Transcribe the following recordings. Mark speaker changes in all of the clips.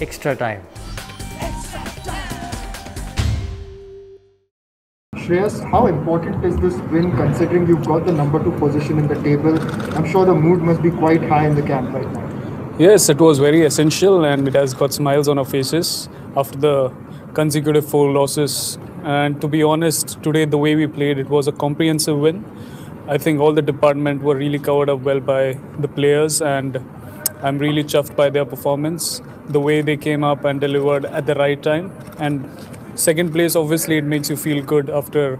Speaker 1: extra time.
Speaker 2: Shreyas, how important is this win considering you've got the number 2 position in the table? I'm sure the mood must be quite high in the camp right now.
Speaker 3: Yes, it was very essential and it has got smiles on our faces after the consecutive 4 losses. And to be honest, today the way we played, it was a comprehensive win. I think all the department were really covered up well by the players and I'm really chuffed by their performance, the way they came up and delivered at the right time. And second place, obviously, it makes you feel good after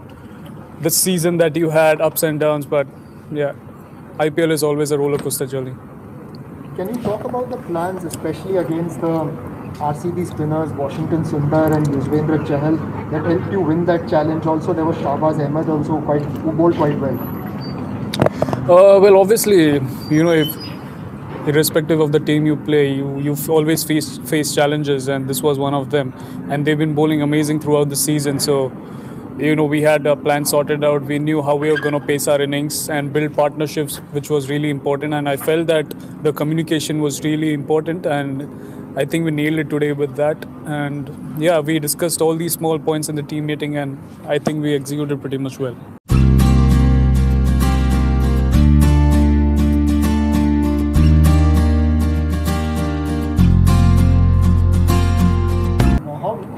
Speaker 3: the season that you had ups and downs. But yeah, IPL is always a roller coaster journey.
Speaker 2: Can you talk about the plans, especially against the RCB spinners, Washington Sundar and Yuzvendra Chahal, that helped you win that challenge? Also, there was Shahbaz Ahmed also who bowled quite well.
Speaker 3: Well, obviously, if irrespective of the team you play, you've always faced challenges, and this was one of them. And they've been bowling amazing throughout the season. So, we had a plan sorted out. We knew how we were going to pace our innings and build partnerships, which was really important. And I felt that the communication was really important, and I think we nailed it today with that. And yeah, we discussed all these small points in the team meeting, and I think we executed pretty much well.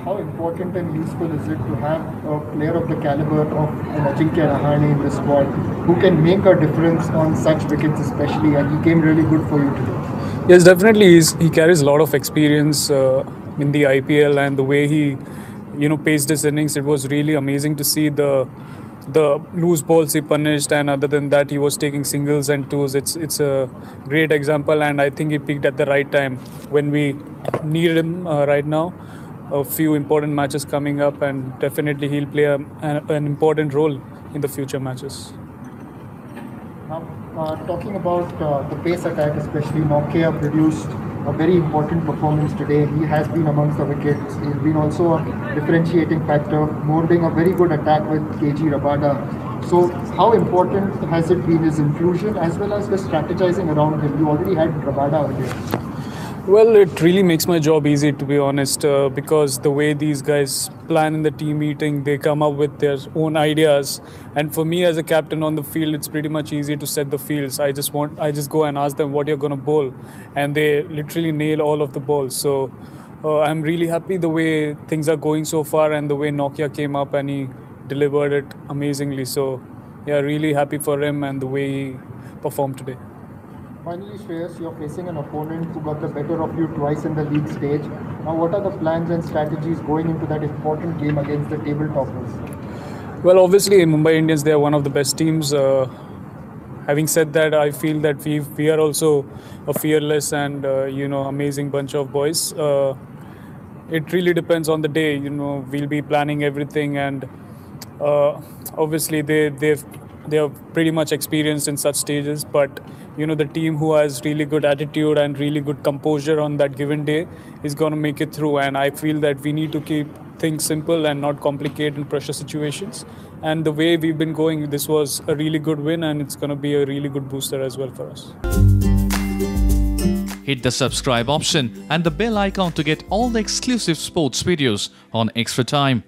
Speaker 2: How important and useful is it to have a player of the caliber of an Ajinkya Rahane in the squad who can make a difference on such wickets especially, and he came really good for you today?
Speaker 3: Yes, definitely. He carries a lot of experience in the IPL, and the way he, paced his innings, it was really amazing to see the loose balls he punished, and other than that, he was taking singles and twos. It's a great example, and I think he peaked at the right time when we needed him right now. A few important matches coming up, and definitely he'll play an important role in the future matches.
Speaker 2: Now, talking about the pace attack, especially Nortje produced a very important performance today. He has been amongst the wickets. He's been also a differentiating factor, molding a very good attack with KG Rabada. So how important has it been his inclusion as well as the strategizing around him? You already had Rabada earlier.
Speaker 3: Well, it really makes my job easy, to be honest, because the way these guys plan in the team meeting, they come up with their own ideas. And for me as a captain on the field, it's pretty much easy to set the fields. I just go and ask them what you're going to bowl, and they literally nail all of the balls. So I'm really happy the way things are going so far, and the way Nortje came up and he delivered it amazingly. So yeah, really happy for him and the way he performed today.
Speaker 2: Finally, Shreyas, you're facing an opponent who got the better of you twice in the league stage. Now, what are the plans and strategies going into that important game against the table toppers?
Speaker 3: Well, obviously, Mumbai Indians, they are one of the best teams. Having said that, I feel that we are also a fearless and amazing bunch of boys. It really depends on the day. We'll be planning everything, and obviously they are pretty much experienced in such stages, but the team who has really good attitude and really good composure on that given day is going to make it through. And I feel that we need to keep things simple and not complicate in pressure situations. And the way we've been going, this was a really good win, and it's going to be a really good booster as well for us.
Speaker 4: Hit the subscribe option and the bell icon to get all the exclusive sports videos on Extra Time.